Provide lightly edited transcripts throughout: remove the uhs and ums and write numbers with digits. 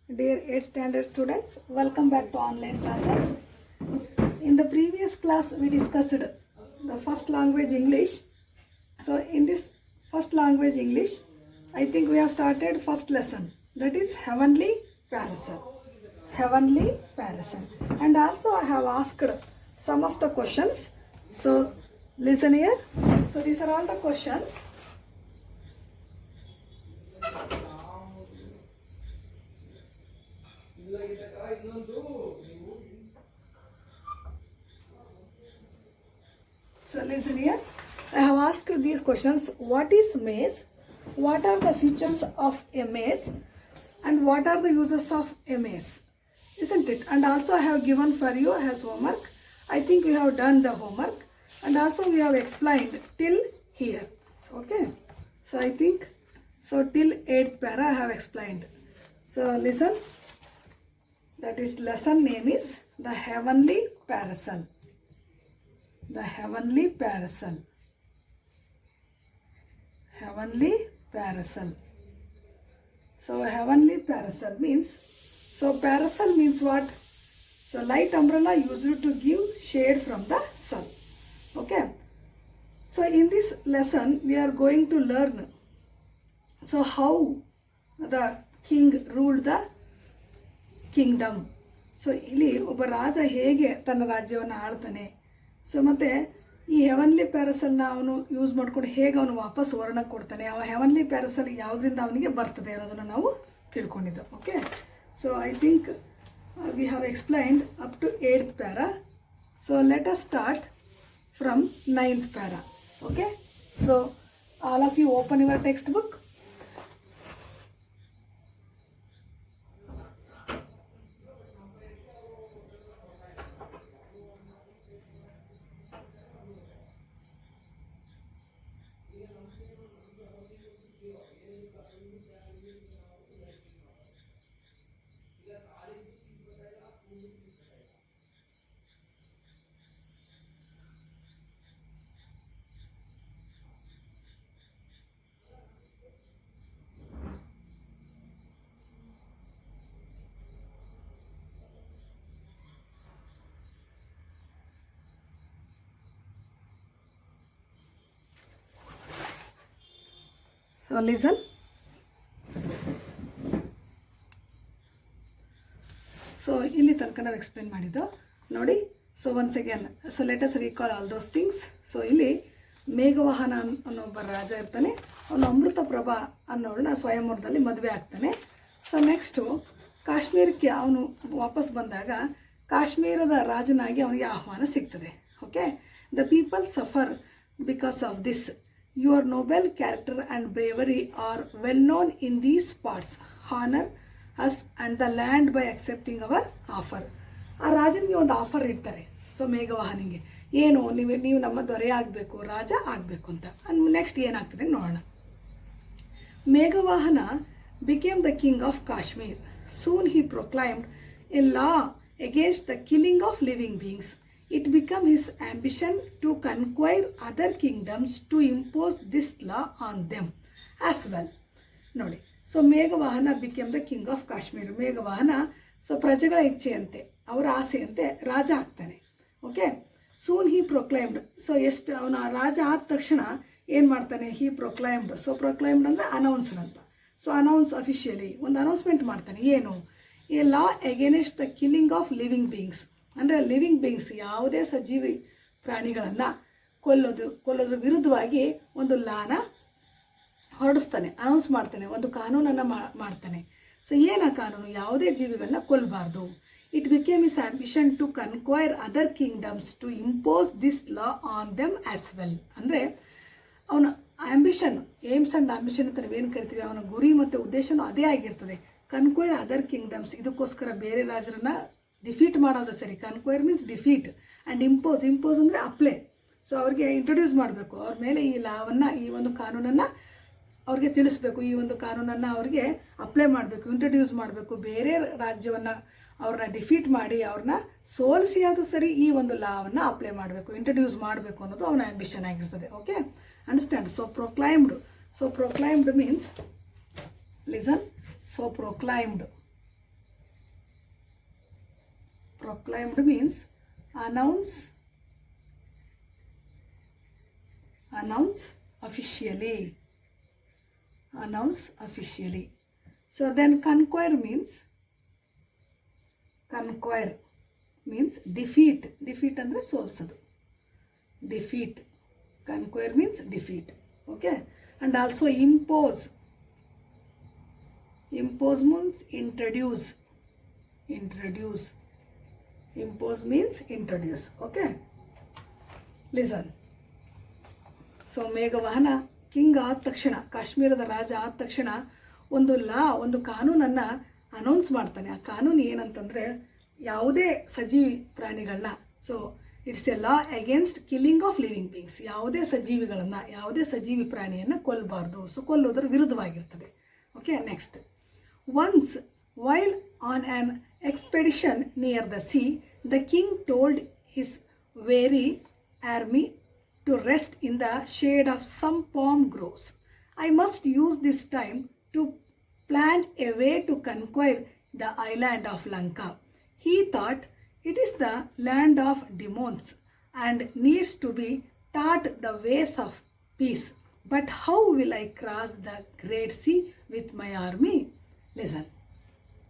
Dear 8th standard students, welcome back to online classes. In the previous class, we discussed the first language English. So in this first language English, I think we have started first lesson, that is heavenly parasol. Heavenly parasol. And also I have asked some of the questions. So listen here. So these are all the questions. So listen here. I have asked these questions. What is maze? What are the features of a maze? And what are the uses of a maze? Isn't it? And also I have given for you as homework. I think we have done the homework. And also we have explained till here. Okay. So I think, so till 8th para I have explained. So listen. That is lesson name is the heavenly parasol. The heavenly parasol. Heavenly parasol. So heavenly parasol means, so parasol means what? So light umbrella used to give shade from the sun. Okay. So in this lesson we are going to learn so how the king ruled the Kingdom. So ಇಲ್ಲಿ ಒಬ್ಬ ರಾಜ ಹೇಗೆ ತನ್ನ ರಾಜ್ಯವನ್ನು ಆಳ್ತಾನೆ, so ಮತ್ತು ಈ heavenly ಪ್ಯಾರಸಲ್ನ ಅವನು use ಮಾಡ್ಕೊಂಡು ಹೇಗೆ ಅವನು ವಾಪಸ್ ವರ್ಣ ಕೊಡ್ತಾನೆ, ಆ ಹೆವನ್ಲಿ ಪ್ಯಾರಸಲ್ ಯಾವುದರಿಂದ ಅವನಿಗೆ ಬರ್ತದೆ ಅನ್ನೋದನ್ನು ನಾವು ತಿಳ್ಕೊಂಡಿದ್ದು. Okay. So I think we have explained up to 8th para. So let us start from 9th para. Okay. So all of you open your text book. So listen. So ಇಲ್ಲಿ ತನಕ ನಾವು explain ಮಾಡಿದ್ದು ನೋಡಿ. So once again, so let us recall all those things. So ಇಲ್ಲಿ ಮೇಘವಾಹನ ಅನ್ನೋ ಒಬ್ಬ ರಾಜ ಇರ್ತಾನೆ. ಅವನು ಅಮೃತಪ್ರಭಾ ಅನ್ನೋಳನ್ನ ಸ್ವಯಂವರದಲ್ಲಿ ಮದುವೆ ಆಗ್ತಾನೆ. ಸೊ ನೆಕ್ಸ್ಟು ಕಾಶ್ಮೀರಕ್ಕೆ ಅವನು ವಾಪಸ್ ಬಂದಾಗ ಕಾಶ್ಮೀರದ ರಾಜನಾಗಿ ಅವನಿಗೆ ಆಹ್ವಾನ ಸಿಗ್ತದೆ. Okay. The people suffer because of this. Your noble character and bravery are well known in these parts. Honor us and the land by accepting our offer. ಆ ರಾಜನಿಗೆ ಒಂದು ಆಫರ್ ಇಡ್ತಾರೆ. ಸೊ ಮೇಘವಾಹನಿಗೆ ಏನು, ನೀವು ನಮ್ಮ ದೊರೆ ಆಗಬೇಕು, ರಾಜ ಆಗಬೇಕು ಅಂತ. ನೆಕ್ಸ್ಟ್ ಏನಾಗ್ತದೆ ನೋಡೋಣ. ಮೇಘವಾಹನ became the king of Kashmir. Soon he proclaimed a law against the killing of living beings. It became his ambition to conquer other kingdoms to impose this law on them as well. ನೋಡಿ. So ಮೇಘವಾಹನ became the king of Kashmir. ಮೇಘವಾಹನ so ಪ್ರಜೆಗಳ ಇಚ್ಛೆಯಂತೆ, ಅವರ ಆಸೆಯಂತೆ ರಾಜ ಆಗ್ತಾನೆ. Okay. Soon he proclaimed. So ಎಷ್ಟು ಅವನ ರಾಜ ಆದ ತಕ್ಷಣ ಏನು ಮಾಡ್ತಾನೆ, ಹಿ ಪ್ರೊಕ್ಲೈಮ್ಡ್. ಸೊ ಪ್ರೊಕ್ಲೈಮ್ಡ್ ಅಂದರೆ ಅನೌನ್ಸ್ಡ್ ಅಂತ. ಸೊ ಅನೌನ್ಸ್ ಅಫಿಷಿಯಲಿ ಒಂದು ಅನೌನ್ಸ್ಮೆಂಟ್ ಮಾಡ್ತಾನೆ. ಏನು, a law against the killing of living beings. ಅಂದರೆ ಲಿವಿಂಗ್ ಬೀಯಿಂಗ್ಸ್ ಯಾವುದೇ ಸಜೀವಿ ಪ್ರಾಣಿಗಳನ್ನು ಕೊಲ್ಲೋದ್ರ ವಿರುದ್ಧವಾಗಿ ಒಂದು ಲಾನ ಹೊರಡಿಸ್ತಾನೆ, ಅನೌನ್ಸ್ ಮಾಡ್ತಾನೆ, ಒಂದು ಕಾನೂನನ್ನು ಮಾಡ್ತಾನೆ. ಸೊ ಏನು ಕಾನೂನು, ಯಾವುದೇ ಜೀವಿಗಳನ್ನ ಕೊಲ್ಲಬಾರ್ದು. It became his ambition to conquer other kingdoms to impose this law on them as well. ಅಂದರೆ ಅವನ ಆಂಬಿಷನ್, ಏಮ್ಸ್ ಆ್ಯಂಡ್ ಆಂಬಿಷನ್ ಅಂತ ನಾವೇನು ಕರಿತೀವಿ, ಅವನ ಗುರಿ ಮತ್ತು ಉದ್ದೇಶನೂ ಅದೇ ಆಗಿರ್ತದೆ. ಕನ್ಕ್ವೈರ್ ಅದರ್ ಕಿಂಗ್ಡಮ್ಸ್, ಇದಕ್ಕೋಸ್ಕರ ಬೇರೆ ರಾಜರನ್ನ ಡಿಫೀಟ್ ಮಾಡೋದು ಸರಿ. ಕನ್ಕ್ವೈರ್ means defeat and impose. Impose ಅಂದರೆ ಅಪ್ಲೈ. ಸೊ ಅವ್ರಿಗೆ ಇಂಟ್ರೊಡ್ಯೂಸ್ ಮಾಡಬೇಕು, ಅವ್ರ ಮೇಲೆ ಈ ಲಾವನ್ನು, ಈ ಒಂದು ಕಾನೂನನ್ನು ಅವ್ರಿಗೆ ತಿಳಿಸ್ಬೇಕು, ಈ ಒಂದು ಕಾನೂನನ್ನು ಅವ್ರಿಗೆ ಅಪ್ಲೈ ಮಾಡಬೇಕು, ಇಂಟ್ರೊಡ್ಯೂಸ್ ಮಾಡಬೇಕು. ಬೇರೆ ರಾಜ್ಯವನ್ನು ಅವ್ರನ್ನ ಡಿಫೀಟ್ ಮಾಡಿ ಅವ್ರನ್ನ ಸೋಲಿಸಿ ಆದರೂ ಸರಿ ಈ ಒಂದು ಲಾವನ್ನು ಅಪ್ಲೈ ಮಾಡಬೇಕು, ಇಂಟ್ರೊಡ್ಯೂಸ್ ಮಾಡಬೇಕು ಅನ್ನೋದು ಅವನ ಆಂಬಿಷನ್ ಆಗಿರ್ತದೆ. Okay. Understand. So proclaimed. So proclaimed means, listen. So proclaimed proclaimed means announce officially. Announce officially. So then conquer means defeat. Defeat ಅಂದ್ರೆ ಸೋಲ್ಸೋದು. Defeat. Conquer means defeat. Okay. And also impose. Impose means introduce. Introduce. Impose means introduce. Okay. Listen. So ಮೇಘವಾಹನ king ಆದ ತಕ್ಷಣ, ಕಾಶ್ಮೀರದ ರಾಜ ಆದ ತಕ್ಷಣ ಒಂದು ಕಾನೂನನ್ನು announce ಮಾಡ್ತಾನೆ. ಆ ಕಾನೂನು ಏನಂತಂದರೆ, ಯಾವುದೇ ಸಜೀವಿ ಪ್ರಾಣಿಗಳನ್ನ, so it's a law against killing of living beings, ಯಾವುದೇ ಸಜೀವಿಗಳನ್ನು, ಯಾವುದೇ ಸಜೀವಿ ಪ್ರಾಣಿಯನ್ನು ಕೊಲ್ಲಬಾರ್ದು. ಸೊ ಕೊಲ್ಲೋದ್ರ ವಿರುದ್ಧವಾಗಿರ್ತದೆ. Okay, next. Once while on on expedition near the sea, the king told his weary army to rest in the shade of some palm groves. I must use this time to plan a way to conquer the island of Lanka. He thought it is the land of demons and needs to be taught the ways of peace. But how will I cross the great sea with my army? Listen.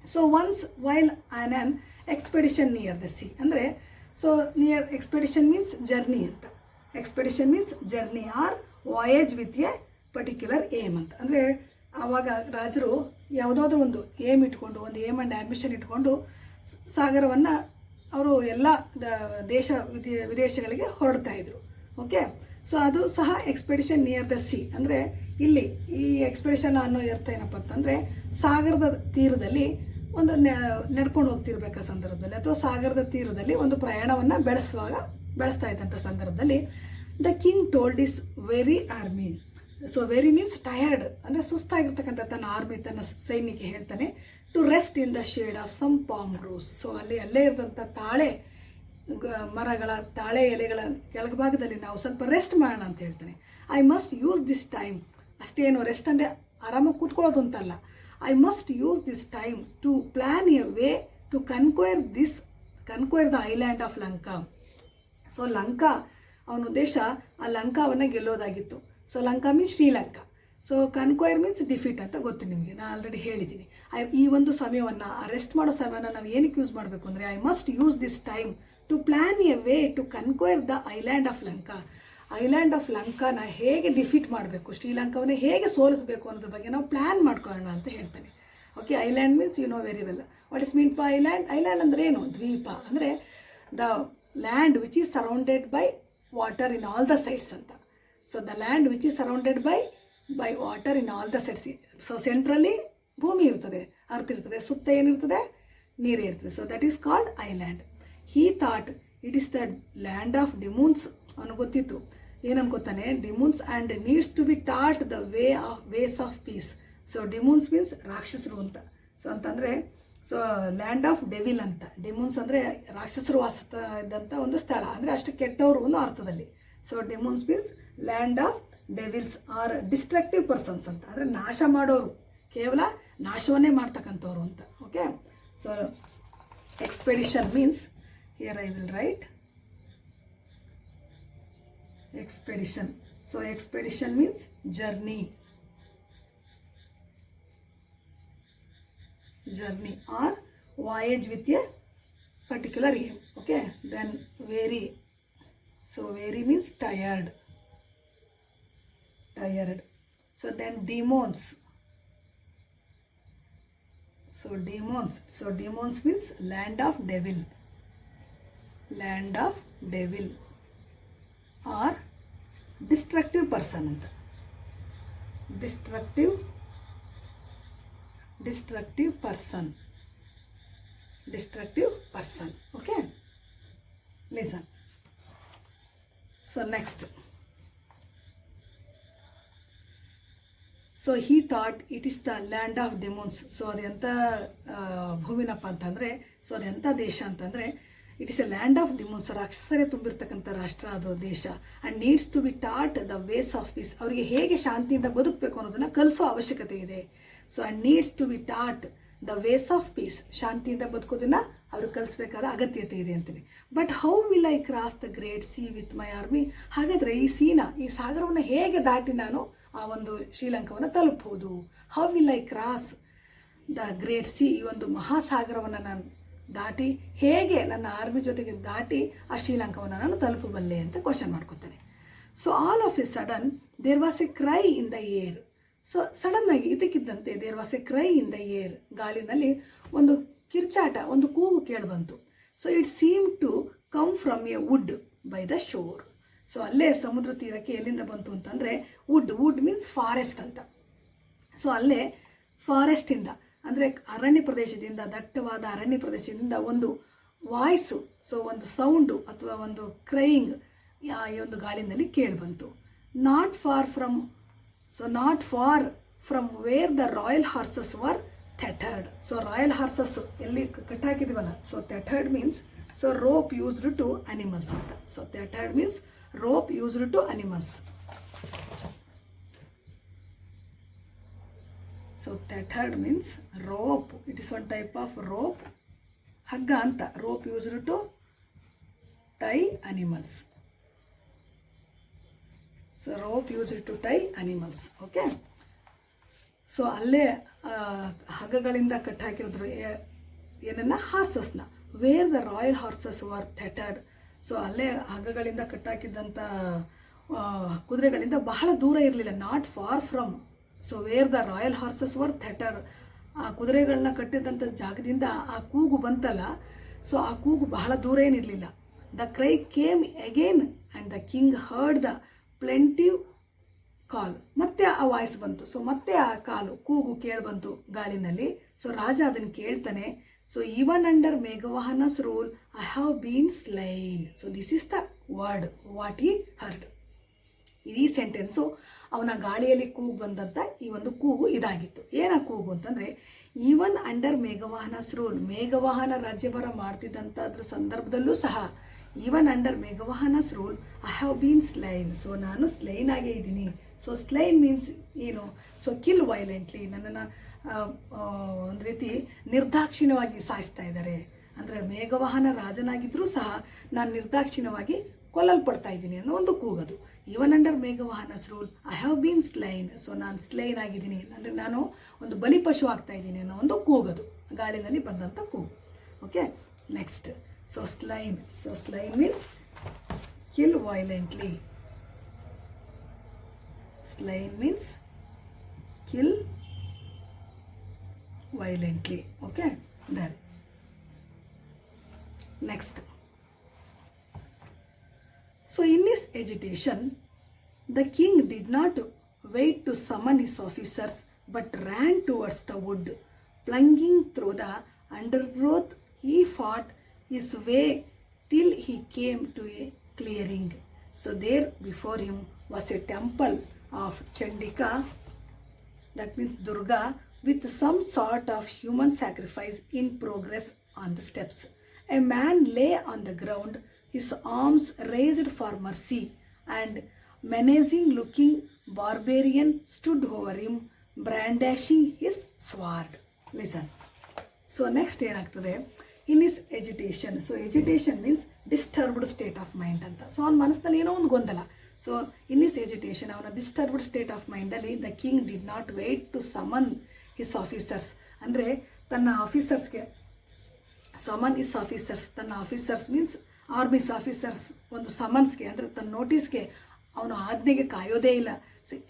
So once while on an expedition near the sea, andre so near expedition means journey anta. Expedition means journey or voyage with a particular aim ಅಂತ. ಅಂದರೆ ಆವಾಗ ರಾಜರು ಯಾವುದಾದ್ರೂ ಒಂದು aim ಇಟ್ಕೊಂಡು, ಒಂದು aim and ambition ಇಟ್ಕೊಂಡು ಸಾಗರವನ್ನು ಅವರು ಎಲ್ಲ ವಿದೇಶಗಳಿಗೆ ಹೊರಡ್ತಾಯಿದ್ರು. ಓಕೆ, ಸೊ ಅದು ಸಹ ಎಕ್ಸ್ಪೆಡಿಷನ್ ನಿಯರ್ ದ ಸಿ. ಅಂದರೆ ಇಲ್ಲಿ ಈ ಎಕ್ಸ್ಪೆಡಿಷನ್ ಅನ್ನೋ ಅರ್ಥ ಏನಪ್ಪ ಅಂತಂದರೆ, ಸಾಗರದ ತೀರದಲ್ಲಿ ಒಂದು ನಡ್ಕೊಂಡು ಹೋಗ್ತಿರ್ಬೇಕಾ ಸಂದರ್ಭದಲ್ಲಿ, ಅಥವಾ ಸಾಗರದ ತೀರದಲ್ಲಿ ಒಂದು ಪ್ರಯಾಣವನ್ನು ಬೆಳೆಸ್ತಾ ಇದ್ದಂಥ ಸಂದರ್ಭದಲ್ಲಿ the king told his weary army. So weary means tired, ಅಂದರೆ ಸುಸ್ತಾಗಿರ್ತಕ್ಕಂಥ ತನ್ನ ಆರ್ಮಿ, ತನ್ನ ಸೈನ್ಯಕ್ಕೆ ಹೇಳ್ತಾನೆ, to rest in the shade of some palm groves. So ಅಲ್ಲೇ ಇರೋದಂಥ ತಾಳೆ ಮರಗಳ, ತಾಳೆ ಎಲೆಗಳ ಕೆಳಭಾಗದಲ್ಲಿ ನಾವು ಸ್ವಲ್ಪ ರೆಸ್ಟ್ ಮಾಡೋಣ ಅಂತ ಹೇಳ್ತಾನೆ. I must use this time. ಅಷ್ಟೇನು ರೆಸ್ಟ್ ಅಂದರೆ ಆರಾಮಾಗಿ ಕೂತ್ಕೊಳ್ಳೋದು ಅಂತಲ್ಲ. I must use this time to plan a way to conquer the island of Lanka. So Lanka, ಅವನ ಉದ್ದೇಶ ಆ ಲಂಕಾವನ್ನು ಗೆಲ್ಲೋದಾಗಿತ್ತು. So Lanka means Sri Lanka. So conquer means defeat ಅಂತ ಗೊತ್ತು ನಿಮಗೆ, ನಾನು ಆಲ್ರೆಡಿ ಹೇಳಿದ್ದೀನಿ. ಈ ಒಂದು ಸಮಯವನ್ನು, ಅರೆಸ್ಟ್ ಮಾಡೋ ಸಮಯವನ್ನು ನಾವು ಏನಕ್ಕೆ ಯೂಸ್ ಮಾಡಬೇಕು ಅಂದರೆ, I must use this time to plan a way to conquer the island of Lanka. Island of ಲಂಕಾನ ಹೇಗೆ ಡಿಫೀಟ್ ಮಾಡಬೇಕು, ಶ್ರೀಲಂಕಾವನ್ನು ಹೇಗೆ ಸೋಲಿಸಬೇಕು ಅನ್ನೋದ್ರ ಬಗ್ಗೆ ನಾವು ಪ್ಲ್ಯಾನ್ ಮಾಡ್ಕೊಳ್ಳೋಣ ಅಂತ ಹೇಳ್ತಾನೆ. Okay, island means you know very well what is mean for island. Island ಅಂದರೆ ಏನು? ದ್ವೀಪ ಅಂದರೆ the land which is surrounded by water in all the sides ಅಂತ. So the land which is surrounded by water in all the sides. So centrally ಭೂಮಿ ಇರ್ತದೆ, earth ಇರ್ತದೆ, ಸುತ್ತ ಏನಿರ್ತದೆ? ನೀರೇ ಇರ್ತದೆ. So that is called island. He thought it is the land of demons. ಅವನು ಗೊತ್ತಿತ್ತು, ಏನು ಅನ್ಕೋತಾನೆ? Demons and needs to be taught the ways of peace. So demons means ರಾಕ್ಷಸರು ಅಂತ. ಸೊ ಅಂತಂದರೆ ಸೊ ಲ್ಯಾಂಡ್ ಆಫ್ ಡೆವಿಲ್ ಅಂತ. ಡಿಮೂನ್ಸ್ ಅಂದರೆ ರಾಕ್ಷಸರು ವಾಸ ಇದ್ದಂಥ ಒಂದು ಸ್ಥಳ, ಅಂದರೆ ಅಷ್ಟು ಕೆಟ್ಟವರು ಅನ್ನೋ ಅರ್ಥದಲ್ಲಿ. So demons means land of devils or destructive persons ಅಂತ. ಅಂದರೆ ನಾಶ ಮಾಡೋರು, ಕೇವಲ ನಾಶವನ್ನೇ ಮಾಡ್ತಕ್ಕಂಥವ್ರು ಅಂತ. Okay, so expedition means, here I will write expedition. So expedition means journey or voyage with a particular aim. Okay, then weary. So weary means tired. So then demons. So demons means land of devil or destructive person anta. destructive person. Okay, listen. So next, so he thought it is the land of demons. So adenta ಭೂಮಿನಪ್ಪ ಅಂತಂದರೆ, so ಅದೆಂಥ ದೇಶ ಅಂತಂದರೆ, it is a land of demons. ರಾಕ್ಷಸರೇ ತುಂಬಿರ್ತಕ್ಕಂಥ ರಾಷ್ಟ್ರ ಅದು, ದೇಶ. And needs to be taught the ways of peace. ಅವರಿಗೆ ಹೇಗೆ ಶಾಂತಿಯಿಂದ ಬದುಕಬೇಕು ಅನ್ನೋದನ್ನು ಕಲಿಸೋ ಅವಶ್ಯಕತೆ ಇದೆ. So and needs to be taught the ways of peace, ಶಾಂತಿಯಿಂದ ಬದುಕೋದನ್ನ ಅವರು ಕಲಿಸ್ಬೇಕಾದ ಅಗತ್ಯತೆ ಇದೆ ಅಂತೀನಿ. But how will I cross the great sea with my army? ಹಾಗಾದರೆ ಈ ಸಾಗರವನ್ನು ಹೇಗೆ ದಾಟಿ ನಾನು ಆ ಒಂದು ಶ್ರೀಲಂಕಾವನ್ನು ತಲುಪಬಹುದು? How will I cross the great C, ಈ ಒಂದು ಮಹಾಸಾಗರವನ್ನು ನಾನು ದಾಟಿ ಹೇಗೆ ನನ್ನ ಆರ್ಮಿ ಜೊತೆಗೆ ದಾಟಿ ಆ ಶ್ರೀಲಂಕಾವನ್ನು ನಾನು ತಲುಪಬಲ್ಲೆ ಅಂತ ಕ್ವಶನ್ ಮಾಡ್ಕೊತಾನೆ. So all of a sudden there was a cry in the air. So ಸಡನ್ನಾಗಿ ಇದಕ್ಕಿದ್ದಂತೆ there was a cry in the air, ಗಾಳಿನಲ್ಲಿ ಒಂದು ಕಿರ್ಚಾಟ, ಒಂದು ಕೂಗು ಕೇಳಿಬಂತು. So it seem to come from a wood by the shore. So ಅಲ್ಲೇ ಸಮುದ್ರ ತೀರಕ್ಕೆ ಎಲ್ಲಿಂದ ಬಂತು ಅಂತಂದರೆ ವುಡ್ ಮೀನ್ಸ್ ಫಾರೆಸ್ಟ್ ಅಂತ. ಸೊ ಅಲ್ಲೇ ಫಾರೆಸ್ಟಿಂದ ಅಂದರೆ ಅರಣ್ಯ ಪ್ರದೇಶದಿಂದ, ದಟ್ಟವಾದ ಅರಣ್ಯ ಪ್ರದೇಶದಿಂದ ಒಂದು ವಾಯ್ಸು, ಸೊ ಒಂದು ಸೌಂಡು ಅಥವಾ ಒಂದು ಕ್ರೈಯಿಂಗ್ ಈ ಒಂದು ಗಾಳಿನಲ್ಲಿ ಕೇಳಿಬಂತು. Not far from where the royal horses were tethered. So royal horses ಎಲ್ಲಿ ಕಟ್ಟಾಕಿದ್ವಲ್ಲ, so tethered means so rope used to animals ಅಂತ. So tethered means rope used to animals. So tethered means rope, it is one type of rope, ಹಗ್ಗ ಅಂತ. Rope used to tie animals. So rope used to tie animals. Okay, so ಅಲ್ಲೇ ಹಗ್ಗಗಳಿಂದ ಕಟ್ಟಾಕಿರೋದ್ರು ಏನನ್ನ, ಹಾರ್ಸಸ್ನ. Where the royal horses were tethered. So ಅಲ್ಲೇ ಹಗ್ಗಗಳಿಂದ ಕಟ್ಟಾಕಿದ್ದಂಥ ಕುದುರೆಗಳಿಂದ ಬಹಳ ದೂರ ಇರಲಿಲ್ಲ. Not far from, so where the royal horses were tether, ಆ ಕುದುರೆಗಳನ್ನ ಕಟ್ಟಿದಂಥ ಜಾಗದಿಂದ ಆ ಕೂಗು ಬಂತಲ್ಲ, ಸೊ ಆ ಕೂಗು ಬಹಳ ದೂರ ಏನಿರಲಿಲ್ಲ. The cry came again and the king heard the plaintive call. ಮತ್ತೆ ಆ ವಾಯ್ಸ್ ಬಂತು. ಸೊ ಮತ್ತೆ ಆ ಕೂಗು ಕೇಳಿಬಂತು ಗಾಳಿನಲ್ಲಿ. ಸೊ ರಾಜ ಅದನ್ನು ಕೇಳ್ತಾನೆ. So even under Meghavahana's rule I have been slain. So this is the word what he heard. ಈ ಸೆಂಟೆನ್ಸು ಅವನ ಗಾಳಿಯಲ್ಲಿ ಕೂಗು ಬಂದಂಥ ಈ ಒಂದು ಕೂಗು ಇದಾಗಿತ್ತು. ಏನ ಕೂಗು ಅಂತಂದರೆ, ಈವನ್ ಅಂಡರ್ ಮೇಘವಾಹನಸ್ ರೂಲ್, ಮೇಘವಾಹನ ರಾಜ್ಯಭಾರ ಮಾಡ್ತಿದ್ದಂಥದ್ರ ಸಂದರ್ಭದಲ್ಲೂ ಸಹ, even under Meghavahana's rule I have been slain. So ನಾನು ಸ್ಲೈನ್ ಆಗೇ ಇದ್ದೀನಿ. ಸೊ ಸ್ಲೈನ್ ಮೀನ್ಸ್ ಏನು? ಸೊ ಕಿಲ್ ವೈಲೆಂಟ್ಲಿ, ನನ್ನನ್ನು ಒಂದು ರೀತಿ ನಿರ್ದಾಕ್ಷಿಣ್ಯವಾಗಿ ಸಾಯಿಸ್ತಾ ಇದ್ದಾರೆ. ಅಂದರೆ ಮೇಘವಾಹನ ರಾಜನಾಗಿದ್ದರೂ ಸಹ ನಾನು ನಿರ್ದಾಕ್ಷಿಣ್ಯವಾಗಿ ಕೊಲ್ಲಲ್ಪಡ್ತಾ ಇದ್ದೀನಿ ಅನ್ನೋ ಒಂದು ಕೂಗದು. Even under Meghavahana's rule I have been slain. So ನಾನು ಸ್ಲೈನ್ ಆಗಿದ್ದೀನಿ, ಅಂದರೆ ನಾನು ಒಂದು ಬಲಿಪಶು ಆಗ್ತಾ ಇದ್ದೀನಿ ಅನ್ನೋ ಒಂದು ಕೂಗದು, ಗಾಳಿನಲ್ಲಿ ಬಂದಂಥ ಕೂಗು. Okay, next so slain. So slain means kill violently. Slain means kill violently. Okay, then next. So in his agitation, the king did not wait to summon his officers but ran towards the wood. Plunging through the undergrowth, he fought his way till he came to a clearing. So there before him was a temple of Chandika, that means Durga, with some sort of human sacrifice in progress on the steps. A man lay on the ground, his arms raised for mercy, and menacing looking barbarian stood over him, brandishing his sword. Listen. So next ಏನಾಗ್ತದೆ, in his agitation. So agitation means disturbed state of mind ಅಂತ. So ಅವನ ಮನಸ್ಸಿನಲ್ಲಿ ಏನೋ ಒಂದು ಗೊಂದಲ. So in his agitation, ಅವನ disturbed state of ಮೈಂಡಲ್ಲಿ the king did not wait to summon his officers. ಅಂದರೆ ತನ್ನ ಆಫೀಸರ್ಸ್ಗೆ, ಸಮನ್ ಹಿಸ್ ಆಫೀಸರ್ಸ್, ತನ್ನ ಆಫೀಸರ್ಸ್ ಮೀನ್ಸ್ ಆರ್ಮೀಸ್ ಆಫೀಸರ್ಸ್ ಒಂದು ಸಮನ್ಸ್ಗೆ, ಅಂದರೆ ತನ್ನ ನೋಟಿಸ್ಗೆ ಅವನು ಆಜ್ಞೆಗೆ ಕಾಯೋದೇ ಇಲ್ಲ.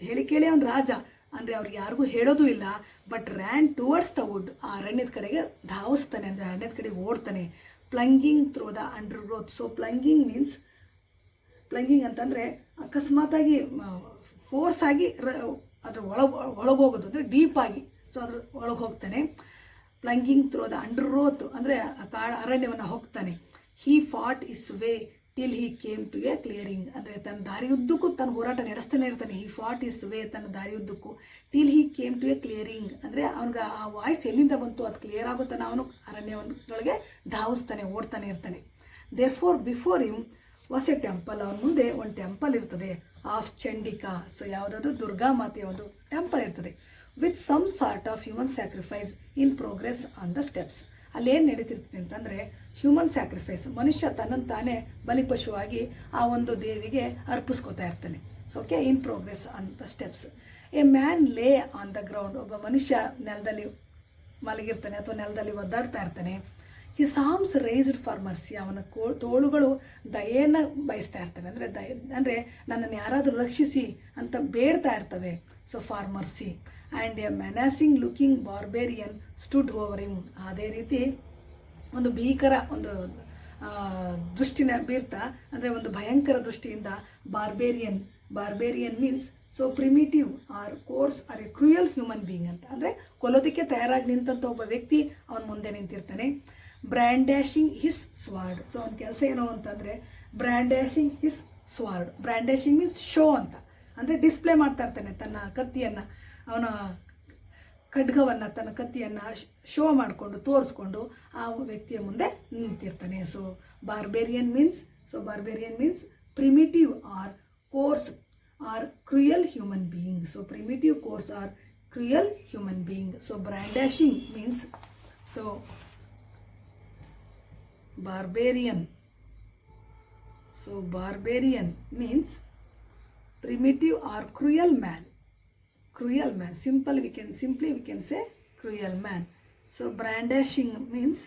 ಹೇಳಿ ಕೇಳಿ ಅವನು ರಾಜ, ಅಂದರೆ ಅವ್ರಿಗೆ ಯಾರಿಗೂ ಹೇಳೋದು ಇಲ್ಲ. But ran towards the wood, ಆ ಅರಣ್ಯದ ಕಡೆಗೆ ಧಾವಿಸ್ತಾನೆ, ಅಂದರೆ ಅರಣ್ಯದ ಕಡೆಗೆ ಓಡ್ತಾನೆ. Plunging through the undergrowth. So plunging means, plunging ಅಂತಂದರೆ ಅಕಸ್ಮಾತಾಗಿ ಫೋರ್ಸ್ ಆಗಿ ಅದ್ರ ಒಳಗೋಗೋದು, ಅಂದರೆ ಡೀಪಾಗಿ. ಸೊ ಅದ್ರ ಒಳಗೆ ಹೋಗ್ತಾನೆ. Plunging through the undergrowth ಅಂದರೆ ಅರಣ್ಯವನ್ನು ಹೋಗ್ತಾನೆ. He fought his way till he came to a clearing, ಅಂದರೆ ತನ್ನ ದಾರಿಯುದ್ದಕ್ಕೂ ತನ್ನ ಹೋರಾಟ ನಡೆಸ್ತಾನೆ ಇರ್ತಾನೆ. ಹಿ ಫಾಟ್ ಇಸ್ ವೇ, ತನ್ನ ದಾರಿಯುದ್ದಕ್ಕೂ. Till he came to a clearing ಅಂದರೆ ಅವನಿಗೆ ಆ ವಾಯ್ಸ್ ಎಲ್ಲಿಂದ ಬಂತು ಅದು ಕ್ಲಿಯರ್ ಆಗುತ್ತಾನೆ, ಅವನು ಅರಣ್ಯದೊಳಗೆ ಧಾವಿಸ್ತಾನೆ, ಓಡ್ತಾನೆ ಇರ್ತಾನೆ. There for before him was a temple, ಅವನ ಮುಂದೆ ಒಂದು ಟೆಂಪಲ್ ಇರ್ತದೆ. ಆಫ್ ಚಂಡಿಕಾ. ಸೊ ಯಾವುದಾದ್ರು ದುರ್ಗಾ ಮಾತೆಯ ಒಂದು ಟೆಂಪಲ್ ಇರ್ತದೆ. With some sort of human sacrifice in progress on the steps. ಅಲ್ಲೇನು ನಡೀತಿರ್ತದೆ ಅಂತಂದರೆ ಹ್ಯೂಮನ್ ಸ್ಯಾಕ್ರಿಫೈಸ್, ಮನುಷ್ಯ ತನ್ನನ್ನು ತಾನೇ ಬಲಿಪಶುವಾಗಿ ಆ ಒಂದು ದೇವಿಗೆ ಅರ್ಪಿಸ್ಕೋತಾ ಇರ್ತಾನೆ. So okay, in progress on the steps. A man ಲೇ ಆನ್ ದ ಗ್ರೌಂಡ್, ಒಬ್ಬ ಮನುಷ್ಯ ನೆಲದಲ್ಲಿ ಮಲಗಿರ್ತಾನೆ ಅಥವಾ ನೆಲದಲ್ಲಿ ಒದ್ದಾಡ್ತಾ ಇರ್ತಾನೆ. His arms raised for mercy, ಅವನ ತೋಳುಗಳು ದಯೆಯನ್ನು ಬಯಸ್ತಾ ಇರ್ತವೆ, ಅಂದರೆ ನನ್ನನ್ನು ಯಾರಾದರೂ ರಕ್ಷಿಸಿ ಅಂತ ಬೇಡ್ತಾ ಇರ್ತವೆ. So for mercy. And a menacing looking barbarian stood over him, ಅದೇ ರೀತಿ ಒಂದು ಭೀಕರ ಒಂದು ದೃಷ್ಟಿನ ಬೀರ್ತಾ, ಅಂದರೆ ಒಂದು ಭಯಂಕರ ದೃಷ್ಟಿಯಿಂದ barbarian means so primitive or coarse or a cruel human being ಅಂತ, ಅಂದರೆ ಕೊಲ್ಲೋದಕ್ಕೆ ತಯಾರಾಗಿ ನಿಂತಂಥ ಒಬ್ಬ ವ್ಯಕ್ತಿ ಅವನ ಮುಂದೆ ನಿಂತಿರ್ತಾನೆ. ಬ್ರ್ಯಾಂಡ್ಯಾಶಿಂಗ್ ಹಿಸ್ ಸ್ವಾರ್ಡ್, ಸೊ ಅವನ ಕೆಲಸ ಏನೋ ಅಂತಂದರೆ brandishing his sword. Brandishing means show ಅಂತ, ಅಂದರೆ ಡಿಸ್ಪ್ಲೇ ಮಾಡ್ತಾ ಇರ್ತಾನೆ ತನ್ನ ಕತ್ತಿಯನ್ನು, ಅವನ ಖಡ್ಗವನ್ನು, ತನ್ನ ಕತ್ತಿಯನ್ನು ಶೋ ಮಾಡಿಕೊಂಡು ತೋರಿಸ್ಕೊಂಡು ಆ ವ್ಯಕ್ತಿಯ ಮುಂದೆ ನಿಂತಿರ್ತಾನೆ. So barbarian means primitive or coarse or cruel human being. So primitive, coarse or cruel human being. So brandishing means so barbarian. So barbarian means primitive or cruel man. Simply we can say cruel man. So brandishing means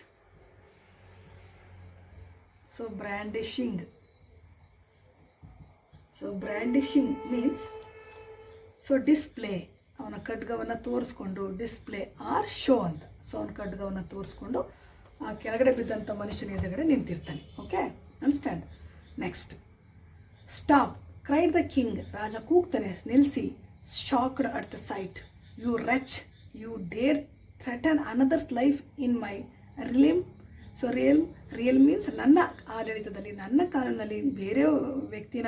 display. ಅವನ ಖಡ್ಗವನ್ನು ತೋರಿಸ್ಕೊಂಡು display or show ಅಂತ. So ಅವನ ಖಡ್ಗವನ್ನು ತೋರಿಸ್ಕೊಂಡು ಆ ಕೆಳಗಡೆ ಬಿದ್ದಂಥ ಮನುಷ್ಯನ ಎದುರುಗಡೆ ನಿಂತಿರ್ತಾನೆ. Okay, understand. Next, stop cried the king, ರಾಜ ಕೂಗ್ತಾನೆ, ನಿಲ್ಲಿಸಿ. Shocked at the sight, you wretch, you dare threaten another's life in my realm. So realm means ನನ್ನ ಆಡಳಿತದಲ್ಲಿ, ನನ್ನ ಕಾನೂನಲ್ಲಿ ಬೇರೆ ವ್ಯಕ್ತಿ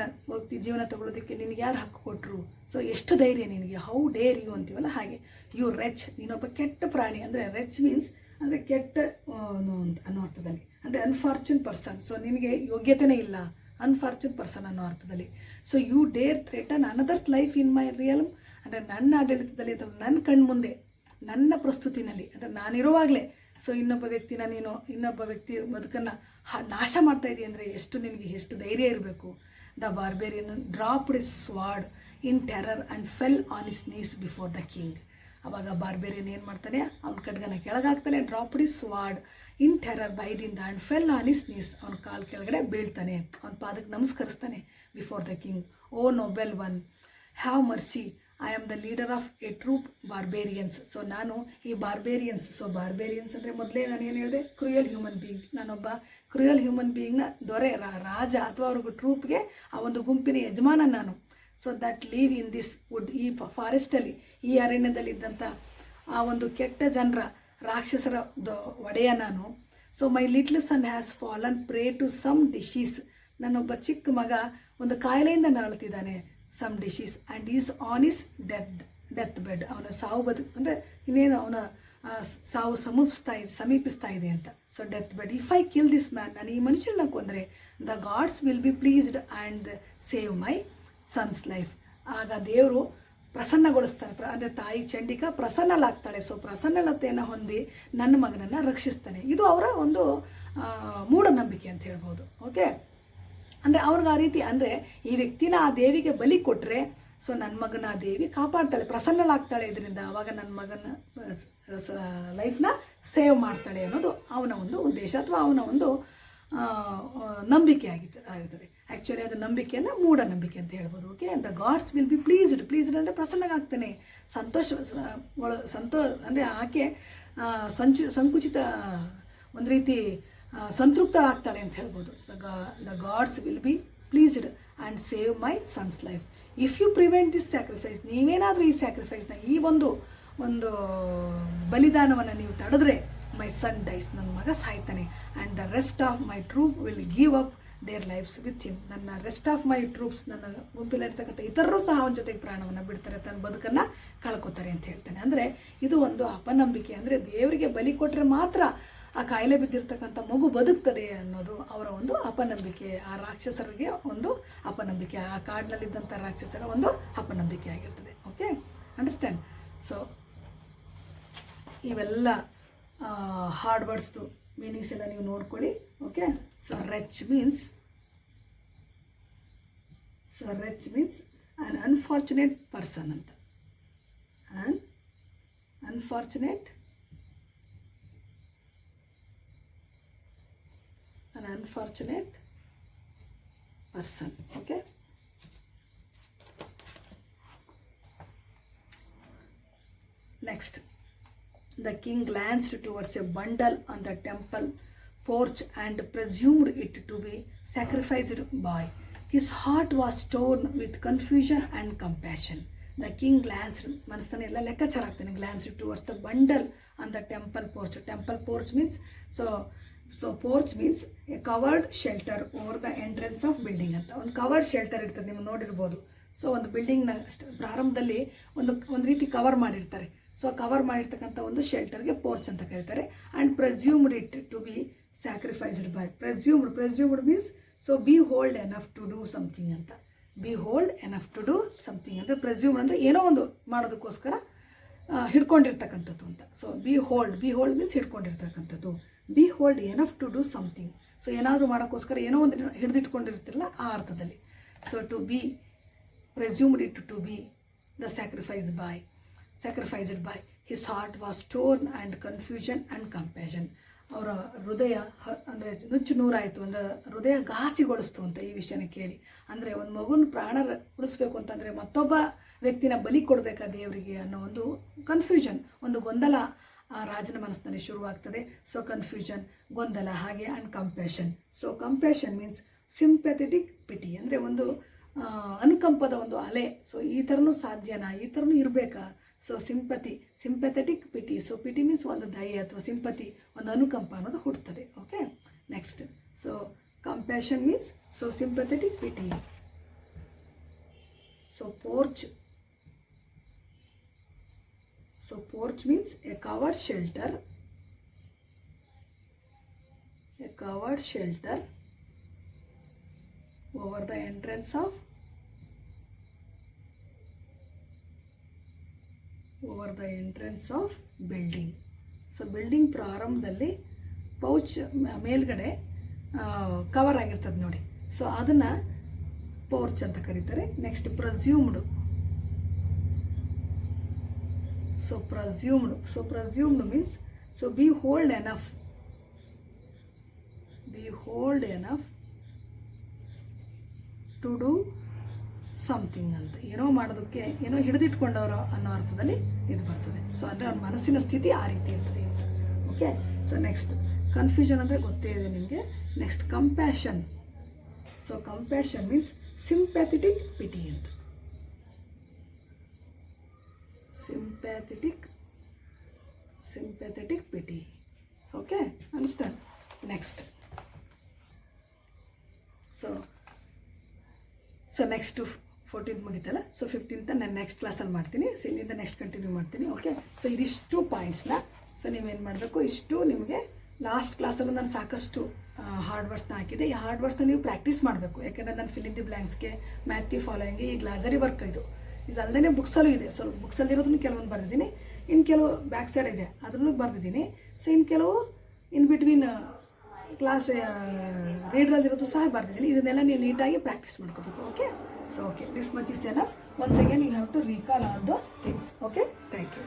ಜೀವನ ತಗೊಳ್ಳೋದಕ್ಕೆ ನಿನಗೆ ಯಾರು ಹಕ್ಕು ಕೊಟ್ಟರು? ಸೊ ಎಷ್ಟು ಧೈರ್ಯ ನಿನಗೆ, ಹೌ ಡೇರ್ ಯು ಅಂತೀವಲ್ಲ ಹಾಗೆ. ಯು ರೆಚ್, ನೀನೊಬ್ಬ ಕೆಟ್ಟ ಪ್ರಾಣಿ, ಅಂದರೆ ರೆಚ್ ಮೀನ್ಸ್ ಅಂದರೆ ಕೆಟ್ಟ ಅನ್ನೋ ಅರ್ಥದಲ್ಲಿ, ಅಂದರೆ ಅನ್ಫಾರ್ಚುನ್ ಪರ್ಸನ್. ಸೊ ನಿನಗೆ ಯೋಗ್ಯತೆಯೇ ಇಲ್ಲ, ಅನ್ಫಾರ್ಚುನ್ ಪರ್ಸನ್ ಅನ್ನೋ ಅರ್ಥದಲ್ಲಿ. So you dare threaten another's life in my realm, ಅಂದರೆ ನನ್ನ ಆಡಳಿತದಲ್ಲಿ, ನನ್ನ ಕಣ್ಮುಂದೆ, ನನ್ನ ಪ್ರಸ್ತುತಿನಲ್ಲಿ, ಅಂದರೆ ನಾನಿರುವಾಗಲೇ ಸೊ ಇನ್ನೊಬ್ಬ ವ್ಯಕ್ತಿ ಬದುಕನ್ನು ನಾಶ ಮಾಡ್ತಾ ಇದೆಯಾ ಅಂದರೆ ನಿನಗೆ ಎಷ್ಟು ಧೈರ್ಯ ಇರಬೇಕು. The barbarian dropped his sword in terror and fell on his knees before the king. ಅವಾಗ ಬಾರ್ಬೇರಿಯನ್ ಏನು ಮಾಡ್ತಾನೆ, ಅವನ ಖಡ್ಗನ ಕೆಳಗಾಗ್ತಾನೆ. Dropped his sword in terror, ಭಯದಿಂದ. And fell on his knees, ಅವನ ಕಾಲು ಕೆಳಗಡೆ ಬೀಳ್ತಾನೆ, ಅವನ ಪಾದಕ್ಕೆ ನಮಸ್ಕರಿಸ್ತಾನೆ before the king. Oh noble one, have mercy, I am the leader of a troop barbarians. So ನಾನು ಈ ಬಾರ್ಬೇರಿಯನ್ಸ್, ಸೊ ಬಾರ್ಬೇರಿಯನ್ಸ್ ಅಂದರೆ ಮೊದಲೇ ನಾನು ಏನು ಹೇಳಿದೆ, ಕ್ರೂಯಲ್ ಹ್ಯೂಮನ್ ಬೀಯಿಂಗ್. ನಾನೊಬ್ಬ ಕ್ರೂಯಲ್ ಹ್ಯೂಮನ್ ಬೀಯಿಂಗ್ನ ದೊರೆ, ರಾಜ ಅಥವಾ ಅವ್ರಿಗೆ ಟ್ರೂಪ್ಗೆ ಆ ಒಂದು ಗುಂಪಿನ ಯಜಮಾನ ನಾನು. So that live in this would, ಈ ಫಾರೆಸ್ಟಲ್ಲಿ, ಈ ಅರಣ್ಯದಲ್ಲಿದ್ದಂಥ ಆ ಒಂದು ಕೆಟ್ಟ ಜನರ, ರಾಕ್ಷಸರ ಒಡೆಯ ನಾನು. So my little son has fallen prey to some disease, ನನ್ನೊಬ್ಬ ಚಿಕ್ಕ ಮಗ ಒಂದು ಕಾಯಿಲೆಯಿಂದ ನರಳುತ್ತಿದ್ದಾನೆ. Some disease and is on his death bed, ಅವನ ಸಾವು ಅಂದರೆ ಇನ್ನೇನು ಅವನ ಸಾವು ಸಮೀಪಿಸ್ತಾ ಇದೆ ಅಂತ. So death bed. If I kill this man, ನಾನು ಈ ಮನುಷ್ಯನ ಕೊಂದರೆ, the gods will be pleased and save my son's life. ಆಗ ದೇವರು ಪ್ರಸನ್ನಗೊಳಿಸ್ತಾನೆ, ಅಂದರೆ ತಾಯಿ ಚಂಡಿಕಾ ಪ್ರಸನ್ನಲಾಗ್ತಾಳೆ. ಸೊ ಪ್ರಸನ್ನತೆಯನ್ನು ಹೊಂದಿ ನನ್ನ ಮಗನನ್ನು ರಕ್ಷಿಸ್ತಾನೆ. ಇದು ಅವರ ಒಂದು ಮೂಢನಂಬಿಕೆ ಅಂತ ಹೇಳ್ಬೋದು. ಓಕೆ, ಅಂದರೆ ಅವ್ರಿಗೆ ಆ ರೀತಿ, ಅಂದರೆ ಈ ವ್ಯಕ್ತಿನ ಆ ದೇವಿಗೆ ಬಲಿ ಕೊಟ್ಟರೆ ಸೊ ನನ್ನ ಮಗನ ಆ ದೇವಿ ಕಾಪಾಡ್ತಾಳೆ, ಪ್ರಸನ್ನಲಾಗ್ತಾಳೆ ಇದರಿಂದ, ಆವಾಗ ನನ್ನ ಮಗನ ಲೈಫ್ನ ಸೇವ್ ಮಾಡ್ತಾಳೆ ಅನ್ನೋದು ಅವನ ಒಂದು ಉದ್ದೇಶ ಅಥವಾ ಅವನ ಒಂದು ನಂಬಿಕೆ ಆಗಿರ್ತದೆ. ಆ್ಯಕ್ಚುಲಿ ಅದು ನಂಬಿಕೆಯನ್ನು ಮೂಢನಂಬಿಕೆ ಅಂತ ಹೇಳ್ಬೋದು. Okay, the gods will be pleased ಅಂದರೆ ಪ್ರಸನ್ನಗಾಗ್ತಾನೆ, ಅಂದರೆ ಆಕೆ ಸಂಕುಚಿತ ಒಂದು ರೀತಿ ಸಂತೃಪ್ತಳಾಗ್ತಾಳೆ ಅಂತ ಹೇಳ್ಬೋದು. The gods will be pleased and save my son's life if you prevent this sacrifice. ನೀವೇನಾದರೂ ಈ ಸ್ಯಾಕ್ರಿಫೈಸ್ನ, ಈ ಒಂದು ಬಲಿದಾನವನ್ನು ನೀವು ತಡೆದ್ರೆ, ಮೈ ಸನ್ ಡೈಸ್, ನನ್ನ ಮಗ ಸಾಯ್ತಾನೆ. And the rest of my troop will give up their lives with him. ನನ್ನ ರೆಸ್ಟ್ ಆಫ್ ಮೈ ಟ್ರೂಪ್ಸ್, ನನ್ನ ಗುಂಪಿನಲ್ಲಿರ್ತಕ್ಕಂಥ ಇತರರು ಸಹ ಅವನ ಜೊತೆಗೆ ಪ್ರಾಣವನ್ನು ಬಿಡ್ತಾರೆ, ತನ್ನ ಬದುಕನ್ನು ಕಳ್ಕೊತಾರೆ ಅಂತ ಹೇಳ್ತಾನೆ. ಅಂದರೆ ಇದು ಒಂದು ಅಪನಂಬಿಕೆ, ಅಂದರೆ ದೇವರಿಗೆ ಬಲಿ ಕೊಟ್ಟರೆ ಮಾತ್ರ ಆ ಕಾಯಿಲೆ ಬಿದ್ದಿರ್ತಕ್ಕಂಥ ಮಗು ಬದುಕ್ತದೆ ಅನ್ನೋದು ಅವರ ಒಂದು ಅಪನಂಬಿಕೆ. ಆ ರಾಕ್ಷಸರಿಗೆ ಒಂದು ಅಪನಂಬಿಕೆ, ಆ ಕಾಡಿನಲ್ಲಿದ್ದಂಥ ರಾಕ್ಷಸರ ಒಂದು ಅಪನಂಬಿಕೆ ಆಗಿರ್ತದೆ. Okay, understand. ಸೊ ಇವೆಲ್ಲ ಹಾರ್ಡ್ ವರ್ಡ್ಸ್ದು ಮೀನಿಂಗ್ಸ್ ಎಲ್ಲ ನೀವು ನೋಡ್ಕೊಳ್ಳಿ. Okay, so wretch means an unfortunate person ಅಂತ. an unfortunate person. Okay, next, the king glanced towards a bundle on the temple porch and presumed it to be sacrificed by. His heart was torn with confusion and compassion. The king glanced, ಮನಸ್ಸನ್ನು ಎಲ್ಲ ಲೆಕ್ಕಾಚಾರ ಆಗ್ತಾನೆ, glanced towards the bundle on the temple porch. Temple porch means, so porch means a covered shelter over the entrance of building ಅಂತ. ಒಂದು covered shelter ಇರ್ತದೆ, ನೀವು ನೋಡಿರ್ಬೋದು. So ಒಂದು ಬಿಲ್ಡಿಂಗ್ನ ಪ್ರಾರಂಭದಲ್ಲಿ ಒಂದು ರೀತಿ ಕವರ್ ಮಾಡಿರ್ತಾರೆ. ಸೊ ಕವರ್ ಮಾಡಿರ್ತಕ್ಕಂಥ ಒಂದು ಶೆಲ್ಟರ್ಗೆ ಪೋರ್ಚ್ ಅಂತ ಕರೀತಾರೆ. And presumed it to be sacrificed by. Presumed means so be hold enough to do something ಅಂತ. Be hold enough to do something ಅಂದರೆ ಪ್ರೆಸ್ಯೂಮ್ಡ್ ಅಂದರೆ ಏನೋ ಒಂದು ಮಾಡೋದಕ್ಕೋಸ್ಕರ ಹಿಡ್ಕೊಂಡಿರ್ತಕ್ಕಂಥದ್ದು ಅಂತ. ಸೊ ಬಿ ಹೋಲ್ಡ್ ಮೀನ್ಸ್ ಹಿಡ್ಕೊಂಡಿರ್ತಕ್ಕಂಥದ್ದು. Be hold enough to do something. So ಏನಾದರೂ ಮಾಡೋಕ್ಕೋಸ್ಕರ ಏನೋ ಒಂದು ಹಿಡಿದಿಟ್ಕೊಂಡಿರ್ತಿರಲ್ಲ ಆ ಅರ್ಥದಲ್ಲಿ. So to be presumed it to be the sacrificed by. His heart was torn and confusion and compassion. ಅವರ ಹೃದಯ ಅಂದರೆ ನುಚ್ಚು ನೂರಾಯಿತು, ಅಂದರೆ ಹೃದಯ ಘಾಸಿಗೊಳಿಸ್ತು ಅಂತ ಈ ವಿಷಯನ ಕೇಳಿ. ಅಂದರೆ ಒಂದು ಮಗುನ ಪ್ರಾಣ ಉಳಿಸ್ಬೇಕು ಅಂತಂದರೆ ಮತ್ತೊಬ್ಬ ವ್ಯಕ್ತಿನ ಬಲಿ ಕೊಡಬೇಕಾ ದೇವರಿಗೆ ಅನ್ನೋ ಒಂದು ಕನ್ಫ್ಯೂಷನ್, ಒಂದು ಗೊಂದಲ ಆ ರಾಜನ ಮನಸ್ಸಿನಲ್ಲಿ ಶುರುವಾಗ್ತದೆ. ಸೊ ಕನ್ಫ್ಯೂಷನ್, ಗೊಂದಲ, ಹಾಗೆ and compassion. So compassion means sympathetic pity, ಅಂದರೆ ಒಂದು ಅನುಕಂಪದ ಒಂದು ಅಲೆ. ಸೊ ಈ ಥರನೂ ಸಾಧ್ಯನಾ, ಈ ಥರನೂ ಇರಬೇಕಾ. So sympathetic pity. So pity means ಒಂದು ದಯೆ ಅಥವಾ ಸಿಂಪತಿ, ಒಂದು ಅನುಕಂಪ ಅನ್ನೋದು ಹುಡ್ತದೆ. Okay, next, so compassion means so sympathetic pity. So porch means a covered shelter over the entrance of building. So building ಪ್ರಾರಂಭದಲ್ಲಿ ಪೌಚ್ ಮೇಲ್ಗಡೆ ಕವರ್ ಆಗಿರ್ತದೆ ನೋಡಿ. ಸೊ ಅದನ್ನು ಪೋರ್ಚ್ ಅಂತ ಕರೀತಾರೆ. Next presumed. So presumed means so be hold enough to do something ಅಂತ. ಏನೋ ಮಾಡೋದಕ್ಕೆ ಏನೋ ಹಿಡಿದಿಟ್ಕೊಂಡವರು ಅನ್ನೋ ಅರ್ಥದಲ್ಲಿ ಇದು ಬರ್ತದೆ. ಸೊ ಅಂದರೆ ಅವ್ರ ಮನಸ್ಸಿನ ಸ್ಥಿತಿ ಆ ರೀತಿ ಇರ್ತದೆ ಅಂತ. ಓಕೆ, ಸೊ ನೆಕ್ಸ್ಟ್ ಕನ್ಫ್ಯೂಷನ್ ಅಂದರೆ ಗೊತ್ತೇ ಇದೆ ನಿಮಗೆ. Next compassion. So compassion means sympathetic pity ಅಂತ. sympathetic pity. Okay, understand? Next, so next to 14th ಮುಗಿತಲ್ಲ. ಸೊ 15th ನಾನು ನೆಕ್ಸ್ಟ್ ಕ್ಲಾಸಲ್ಲಿ ಮಾಡ್ತೀನಿ. ಸೊ ಇಲ್ಲಿಂದ ನೆಕ್ಸ್ಟ್ ಕಂಟಿನ್ಯೂ ಮಾಡ್ತೀನಿ. ಓಕೆ, ಸೊ ಇದಿಷ್ಟು ಪಾಯಿಂಟ್ಸ್ನ ಸೊ ನೀವೇನು ಮಾಡಬೇಕು, ಇಷ್ಟು ನಿಮಗೆ ಲಾಸ್ಟ್ ಕ್ಲಾಸಲ್ಲೂ ನಾನು ಸಾಕಷ್ಟು ಹಾರ್ಡ್ ವರ್ಡ್ಸ್ನ ಹಾಕಿದೆ. ಈ ಹಾರ್ಡ್ ವರ್ಡ್ಸ್ನ ನೀವು ಪ್ರಾಕ್ಟೀಸ್ ಮಾಡಬೇಕು. ಯಾಕೆಂದರೆ ನಾನು ಫಿಲ್ ಇನ್ ದಿ ಬ್ಲ್ಯಾಂಕ್ಸ್ಗೆ, ಮ್ಯಾಥ್ ದಿ ಫಾಲೋಯಿಂಗ್ಗೆ, ಈ ಗ್ಲಾಸರಿ ವರ್ಕ್ ಇದಲ್ಲದೆ ಬುಕ್ಸಲ್ಲೂ ಇದೆ. ಸೊ ಬುಕ್ಸಲ್ಲಿರೋದನ್ನು ಕೆಲವೊಂದು ಬರೆದಿದ್ದೀನಿ, ಇನ್ನು ಕೆಲವು ಬ್ಯಾಕ್ ಸೈಡ್ ಇದೆ ಅದನ್ನು ಬರೆದಿದ್ದೀನಿ. ಸೊ ಇನ್ನು ಕೆಲವು ಇನ್ ಬಿಟ್ವೀನ್ ಕ್ಲಾಸ್ ರೀಡ್ರಲ್ಲಿರೋದು ಸಹ ಬರೆದಿದ್ದೀನಿ. ಇದನ್ನೆಲ್ಲ ನೀವು ನೀಟಾಗಿ ಪ್ರಾಕ್ಟೀಸ್ ಮಾಡ್ಕೋಬೇಕು. Okay, so okay, this much is enough. Once again you have to recall all those things. Okay, thank you.